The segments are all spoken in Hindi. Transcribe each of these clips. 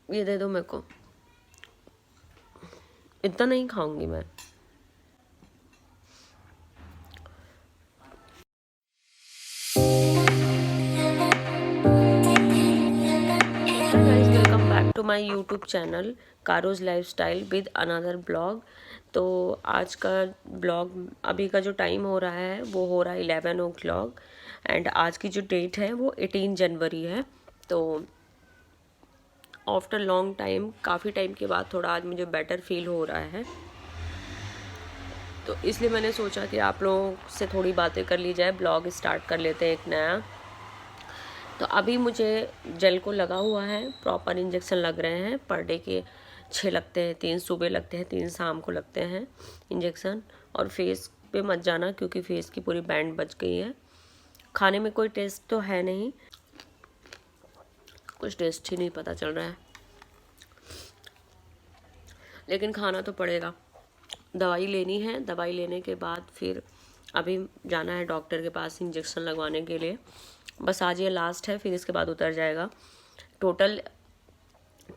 ये दे दो मेरे को, इतना नहीं खाऊंगी मैं। Guys welcome back to my YouTube channel कारोज लाइफस्टाइल विद अनदर ब्लॉग। तो आज का ब्लॉग, अभी का जो टाइम हो रहा है वो हो रहा है 11 o'clock एंड आज की जो डेट है वो 18 जनवरी है। तो आफ्टर लॉन्ग टाइम, काफ़ी टाइम के बाद थोड़ा आज मुझे बेटर फील हो रहा है, तो इसलिए मैंने सोचा कि आप लोगों से थोड़ी बातें कर ली जाए, ब्लॉग स्टार्ट कर लेते हैं एक नया। तो अभी मुझे जेल को लगा हुआ है, प्रॉपर इंजेक्शन लग रहे हैं, पर डे के 6 लगते हैं, 3 सुबह लगते हैं, 3 शाम को लगते हैं इंजेक्शन। और फेस पे मत जाना क्योंकि फेस की पूरी बैंड बच गई है। खाने में कोई टेस्ट तो है नहीं, कुछ टेस्ट ही नहीं पता चल रहा है, लेकिन खाना तो पड़ेगा। दवाई लेनी है, दवाई लेने के बाद फिर अभी जाना है डॉक्टर के पास इंजेक्शन लगवाने के लिए। बस आज ये लास्ट है, फिर इसके बाद उतर जाएगा। टोटल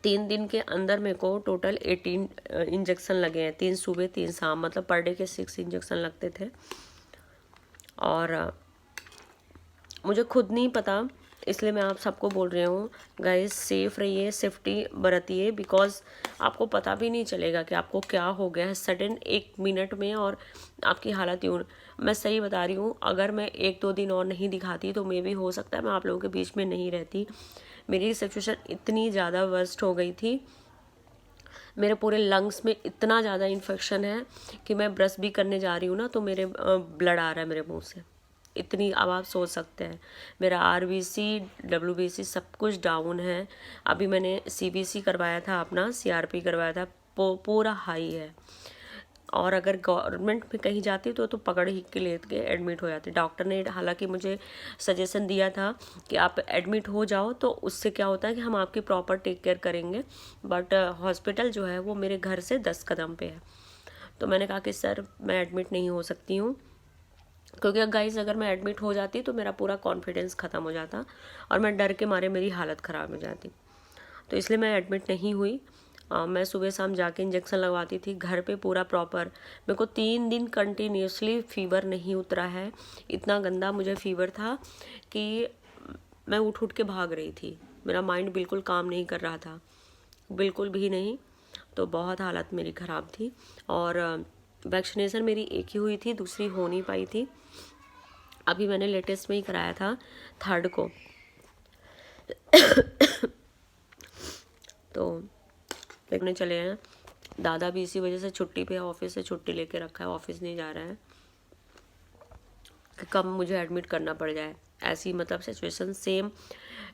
3 दिन के अंदर मेरे को टोटल 18 इंजेक्शन लगे हैं, 3 सुबह 3 शाम, मतलब पर डे के 6 इंजेक्शन लगते थे। और मुझे खुद नहीं पता, इसलिए मैं आप सबको बोल रही हूँ गाइस, सेफ रहिए, सेफ्टी बरतिए, बिकॉज आपको पता भी नहीं चलेगा कि आपको क्या हो गया है सडन 1 मिनट में और आपकी हालत यूँ। मैं सही बता रही हूँ, अगर मैं 1-2 दिन और नहीं दिखाती तो मे भी हो सकता है मैं आप लोगों के बीच में नहीं रहती। मेरी सिचुएशन इतनी ज़्यादा वर्स्ट हो गई थी, मेरे पूरे लंग्स में इतना ज़्यादा इन्फेक्शन है कि मैं ब्रश भी करने जा रही हूँ ना तो मेरे ब्लड आ रहा है मेरे मुंह से। इतनी, अब आप सोच सकते हैं, मेरा आरबीसी डब्ल्यूबीसी सब कुछ डाउन है। अभी मैंने सीबीसी करवाया था, अपना सीआरपी करवाया था, पूरा हाई है। और अगर गवर्नमेंट में कहीं जाती तो पकड़ ही के लेके एडमिट हो जाती। डॉक्टर ने हालांकि मुझे सजेशन दिया था कि आप एडमिट हो जाओ, तो उससे क्या होता है कि हम आपकी प्रॉपर टेक केयर करेंगे, बट हॉस्पिटल जो है वो मेरे घर से 10 कदम पे है। तो मैंने कहा कि सर मैं एडमिट नहीं हो सकती हूँ, क्योंकि गाइस अगर मैं एडमिट हो जाती तो मेरा पूरा कॉन्फिडेंस ख़त्म हो जाता और मैं डर के मारे मेरी हालत ख़राब हो जाती। तो इसलिए मैं एडमिट नहीं हुई। मैं सुबह शाम जाके इंजेक्शन लगवाती थी घर पे पूरा प्रॉपर। मेरे को 3 दिन कंटिन्यूसली फीवर नहीं उतरा है, इतना गंदा मुझे फीवर था कि मैं उठ उठ के भाग रही थी। मेरा माइंड बिल्कुल काम नहीं कर रहा था, बिल्कुल भी नहीं। तो बहुत हालत मेरी ख़राब थी। और वैक्सीनेशन मेरी एक ही हुई थी, दूसरी हो नहीं पाई थी। अभी मैंने लेटेस्ट में ही कराया था 3rd को। तो देखने चले हैं, दादा भी इसी वजह से छुट्टी पे है, ऑफिस से छुट्टी लेके रखा है, ऑफिस नहीं जा रहा है कि कब मुझे एडमिट करना पड़ जाए। ऐसी मतलब सिचुएशन सेम,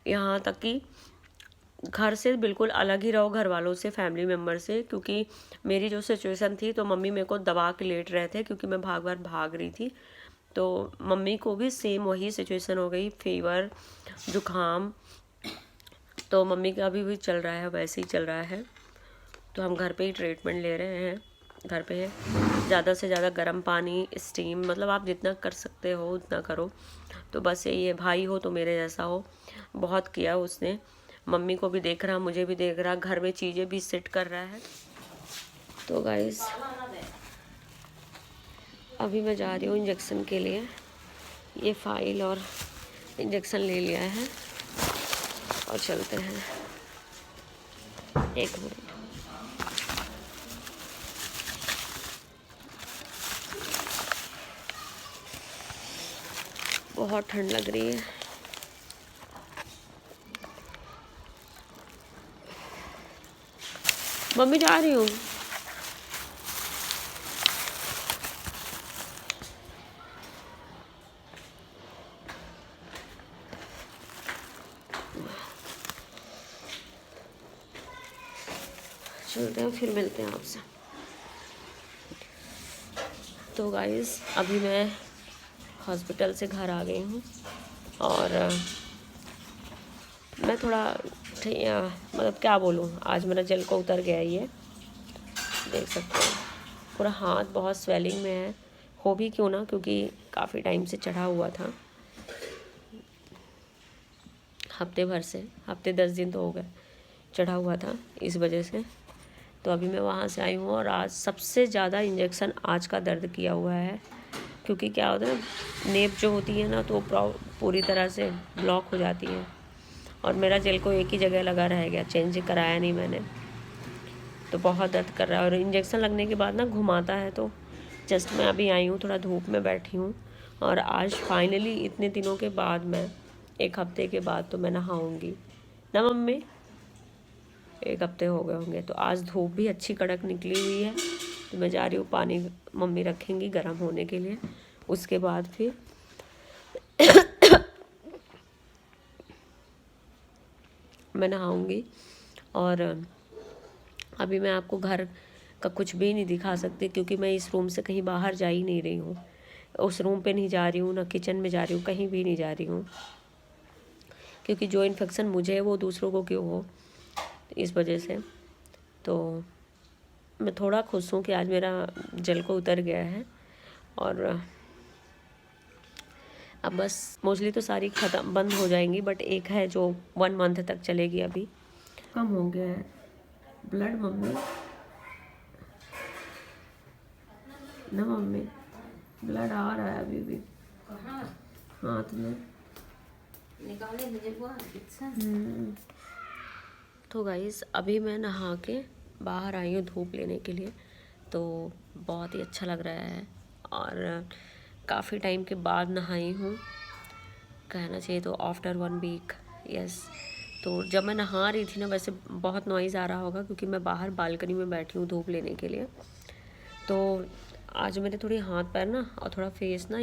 यहाँ तक कि घर से बिल्कुल अलग ही रहो, घर वालों से, फैमिली मेम्बर से, क्योंकि मेरी जो सिचुएशन थी तो मम्मी मेरे को दबा के लेट रहे थे क्योंकि मैं भाग रही थी। तो मम्मी को भी सेम वही सिचुएशन हो गई, फीवर जुकाम। तो मम्मी का भी चल रहा है, वैसे ही चल रहा है। तो हम घर पे ही ट्रीटमेंट ले रहे हैं, घर पे है। ज़्यादा से ज़्यादा गर्म पानी, स्टीम, मतलब आप जितना कर सकते हो उतना करो। तो बस यही है, भाई हो तो मेरे जैसा हो, बहुत किया उसने। मम्मी को भी देख रहा, मुझे भी देख रहा, घर में चीज़ें भी सेट कर रहा है। तो गाइस अभी मैं जा रही हूँ इंजेक्शन के लिए। ये फाइल और इंजेक्शन ले लिया है और चलते हैं। एक मिनट, बहुत ठंड लग रही है। मम्मी जा रही हूँ। चलते हैं, फिर मिलते हैं आपसे। तो गाइस अभी मैं हॉस्पिटल से घर आ गई हूँ और मैं थोड़ा मतलब क्या बोलूँ, आज मेरा जल को उतर गया, ये देख सकते हैं। पूरा हाथ बहुत स्वेलिंग में है, हो भी क्यों ना, क्योंकि काफ़ी टाइम से चढ़ा हुआ था, हफ्ते भर से, हफ्ते 10 दिन तो हो गए। चढ़ा हुआ था इस वजह से। तो अभी मैं वहाँ से आई हूँ और आज सबसे ज़्यादा इंजेक्शन आज का दर्द किया हुआ है, क्योंकि क्या होता है ना, नेप जो होती है ना तो पूरी तरह से ब्लॉक हो जाती है और मेरा जेल को एक ही जगह लगा रह गया, चेंज कराया नहीं मैंने। तो बहुत दर्द कर रहा है और इंजेक्शन लगने के बाद ना घुमाता है। तो जस्ट मैं अभी आई हूँ, थोड़ा धूप में बैठी हूँ और आज फाइनली इतने दिनों के बाद मैं, 1 हफ्ते के बाद तो मैं नहाऊँगी ना मम्मी। 1 हफ्ते हो गए होंगे। तो आज धूप भी अच्छी कड़क निकली हुई है, तो मैं जा रही हूँ, पानी मम्मी रखेंगी गर्म होने के लिए, उसके बाद फिर मैं नहाऊँगी। और अभी मैं आपको घर का कुछ भी नहीं दिखा सकती, क्योंकि मैं इस रूम से कहीं बाहर जा ही नहीं रही हूँ। उस रूम पे नहीं जा रही हूँ, ना किचन में जा रही हूँ, कहीं भी नहीं जा रही हूँ, क्योंकि जो इन्फेक्शन मुझे है वो दूसरों को क्यों हो, इस वजह से। तो मैं थोड़ा खुश हूँ कि आज मेरा जल को उतर गया है और अब बस मोस्टली तो सारी ख़त्म बंद हो जाएंगी, बट एक है जो 1 मंथ तक चलेगी। अभी कम हो गया है ब्लड मम्मी ना, मम्मी ब्लड आ रहा है अभी भी हाथ में निकाले मुझे। तो गाइस अभी मैं नहा के बाहर आई हूँ धूप लेने के लिए, तो बहुत ही अच्छा लग रहा है और काफ़ी टाइम के बाद नहाई हूँ, कहना चाहिए तो आफ्टर 1 वीक, यस। तो जब मैं नहा रही थी ना, वैसे बहुत नॉइज़ आ रहा होगा क्योंकि मैं बाहर बालकनी में बैठी हूँ धूप लेने के लिए। तो आज मेरे थोड़ी हाथ पैर ना और थोड़ा फेस ना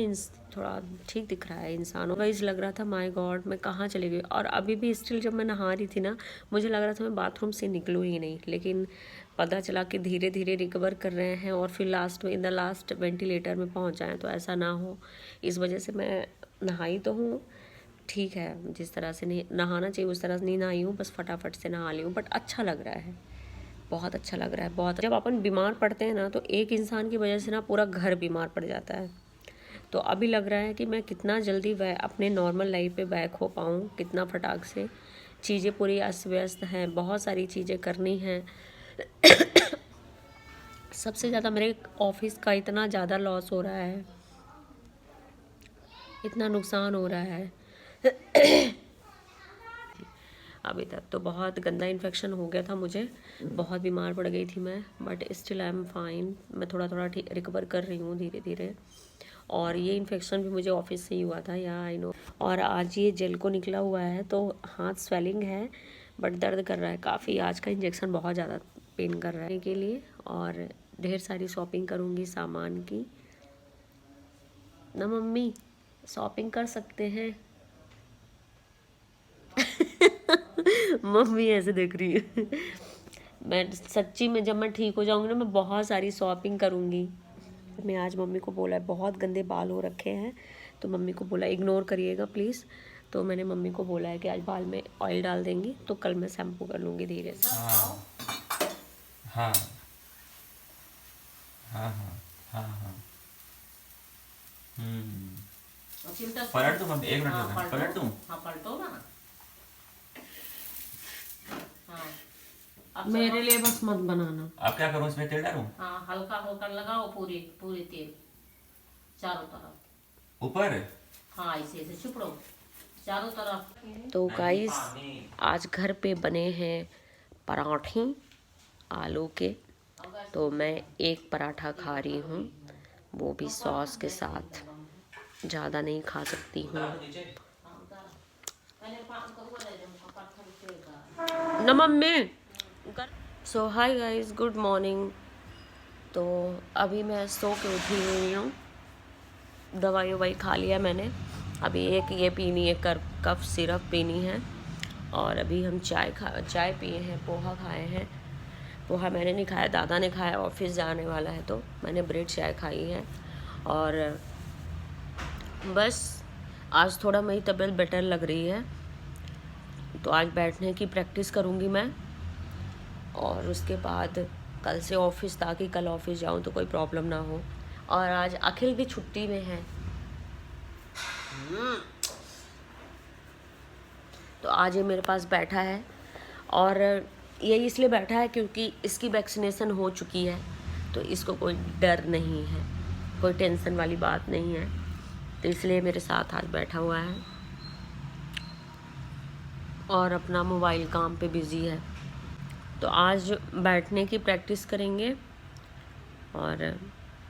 थोड़ा ठीक दिख रहा है इंसानों का। इस लग रहा था माय गॉड मैं कहाँ चली गई। और अभी भी स्टिल जब मैं नहा रही थी ना, मुझे लग रहा था मैं बाथरूम से निकलूँ ही नहीं, लेकिन पता चला कि धीरे धीरे रिकवर कर रहे हैं और फिर लास्ट में लास्ट वेंटिलेटर में पहुँच जाएँ, तो ऐसा ना हो इस वजह से मैं नहाई तो हूँ, ठीक है, जिस तरह से नहीं नहाना चाहिए उस तरह से नहीं नहाई हूँ, बस फटाफट से नहा ली हूँ, बट अच्छा लग रहा है, बहुत अच्छा लग रहा है। बहुत जब अपन बीमार पड़ते हैं ना, तो एक इंसान की वजह से ना पूरा घर बीमार पड़ जाता है। तो अभी लग रहा है कि मैं कितना जल्दी अपने नॉर्मल लाइफ पे बैक हो पाऊँ, कितना फटाक से। चीज़ें पूरी अस्त व्यस्त हैं, बहुत सारी चीज़ें करनी हैं। सबसे ज़्यादा मेरे ऑफिस का इतना ज़्यादा लॉस हो रहा है, इतना नुकसान हो रहा है। अभी तक तो बहुत गंदा इन्फेक्शन हो गया था मुझे, बहुत बीमार पड़ गई थी मैं, but still I am fine. मैं थोड़ा थोड़ा ठीक रिकवर कर रही हूँ धीरे धीरे। और ये इन्फेक्शन भी मुझे ऑफिस से ही हुआ था, या आई नो। और आज ये जेल को निकला हुआ है, तो हाथ स्वेलिंग है बट दर्द कर रहा है काफ़ी। आज का इंजेक्शन बहुत ज़्यादा पेन कर रहा है के लिए। और ढेर सारी शॉपिंग करूँगी सामान की ना मम्मी, शॉपिंग कर सकते हैं। मम्मी ऐसे देख रही है। मैं सच्ची में जब मैं ठीक हो जाऊंगी ना, मैं बहुत सारी शॉपिंग करूंगी। मैं आज मम्मी को बोला है, बहुत गंदे बाल हो रखे हैं, तो मम्मी को बोला इग्नोर करिएगा प्लीज़। तो मैंने मम्मी को बोला है कि आज बाल में ऑयल डाल देंगी, तो कल मैं शैम्पू कर लूँगी धीरे से। हाँ हाँ हाँ हाँ हाँ हाँ पलट दूँ मम्मी, 1 मिनट रुकना, पलट दूँ। हाँ पलटो ना। हाँ मेरे लिए बस मत बनाना। अब क्या करूँ, इसमें तेल डालूँ? हाँ हल्का हल्का लगाओ, पूरी पूरी तेल चारों तरफ ऊपर। हाँ ऐसे ऐसे चिपड़ो चारों तरफ। तो गाइस आज घर पे बने हैं पराठे आलू के, तो मैं एक पराठा खा रही हूँ, वो भी सॉस के साथ, ज़्यादा नहीं खा सकती हूँ ना मम्मी। सो हाय गाइस, गुड मॉर्निंग। तो अभी मैं सो के उठी हुई हूँ, दवाई ववाई खा लिया मैंने। अभी एक ये पीनी है, कफ सिरप पीनी है। और अभी हम चाय पिए हैं, पोहा खाए हैं। पोहा मैंने नहीं खाया, दादा ने खाया, ऑफिस जाने वाला है तो मैंने ब्रेड चाय खाई है। और बस आज थोड़ा मेरी तबीयत बेटर लग रही है, तो आज बैठने की प्रैक्टिस करूँगी मैं। और उसके बाद कल से ऑफिस, ताकि कल ऑफिस जाऊँ तो कोई प्रॉब्लम ना हो। और आज अखिल भी छुट्टी में है, तो आज ये मेरे पास बैठा है। और यही इसलिए बैठा है क्योंकि इसकी वैक्सीनेशन हो चुकी है, तो इसको कोई डर नहीं है, कोई टेंशन वाली बात नहीं है, तो इसलिए मेरे साथ आज बैठा हुआ है और अपना मोबाइल काम पे बिज़ी है। तो आज बैठने की प्रैक्टिस करेंगे और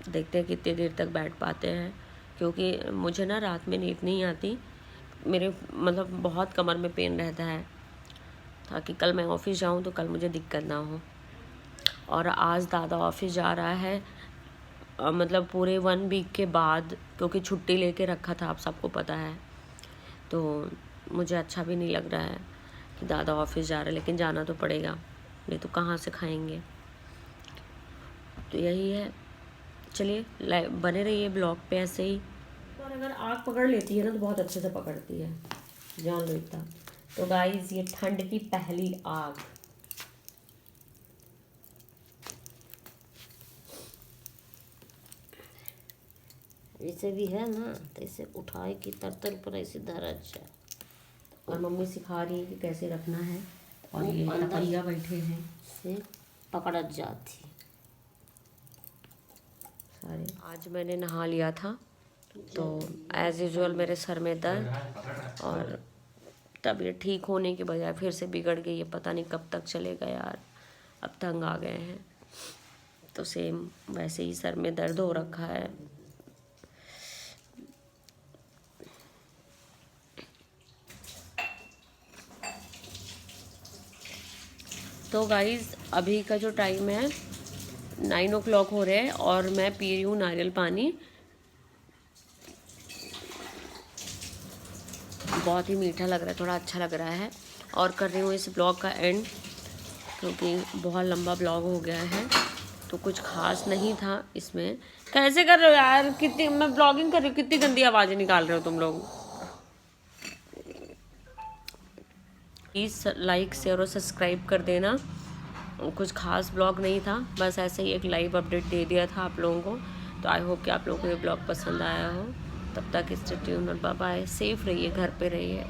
देखते हैं कितनी देर तक बैठ पाते हैं, क्योंकि मुझे ना रात में नींद नहीं आती, मेरे मतलब बहुत कमर में पेन रहता है, ताकि कल मैं ऑफिस जाऊं तो कल मुझे दिक्कत ना हो। और आज दादा ऑफिस जा रहा है मतलब पूरे 1 वीक के बाद, क्योंकि छुट्टी लेके रखा था, आप सबको पता है। तो मुझे अच्छा भी नहीं लग रहा है कि दादा ऑफिस जा रहा है, लेकिन जाना तो पड़ेगा, नहीं तो कहाँ से खाएंगे। तो यही है, चलिए बने रहिए ब्लॉग पे ऐसे ही। और अगर आग पकड़ लेती है ना तो बहुत अच्छे से पकड़ती है, जान लो इतना। तो गाइस ये ठंड की पहली आग। ऐसे भी है ना, तो इसे उठाए कि तर पर ऐसे धर। अच्छा, और मम्मी सिखा रही है कि कैसे रखना है, और ये टपरिया बैठे हैं से पकड़त जाती सारे। आज मैंने नहा लिया था, तो एज़ यूजुअल मेरे सर में दर्द और तबीयत ठीक होने के बजाय फिर से बिगड़ गई है। पता नहीं कब तक चलेगा यार, अब तंग आ गए हैं। तो सेम वैसे ही सर में दर्द हो रखा है। तो गाइज़ अभी का जो टाइम है 9 o'clock हो रहे हैं और मैं पी रही हूँ नारियल पानी। बहुत ही मीठा लग रहा है, थोड़ा अच्छा लग रहा है। और कर रही हूँ इस ब्लॉग का एंड, क्योंकि बहुत लंबा ब्लॉग हो गया है, तो कुछ खास नहीं था इसमें। कैसे कर रहे हो यार, कितनी मैं ब्लॉगिंग कर रही हूँ, कितनी गंदी आवाज़ें निकाल रहे हो तुम लोग। प्लीज़ लाइक शेयर और सब्सक्राइब कर देना। कुछ खास ब्लॉग नहीं था, बस ऐसे ही एक लाइव अपडेट दे दिया था आप लोगों को। तो आई होप कि आप लोगों को ये ब्लॉग पसंद आया हो। तब तक स्टे ट्यून्ड और बाय बाय। सेफ रहिए, घर पे रहिए।